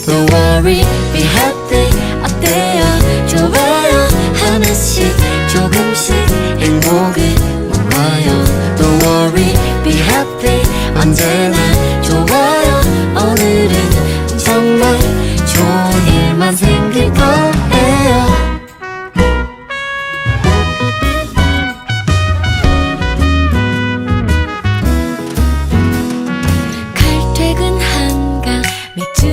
Don't worry, be happy. 어때요? 좋아요. 하나씩 조금씩 행복을 모아요. Don't worry, be happy. 언제나 좋아요. 오늘은 정말 좋은 일만 생길 거예요. 칼퇴근 한가 맥주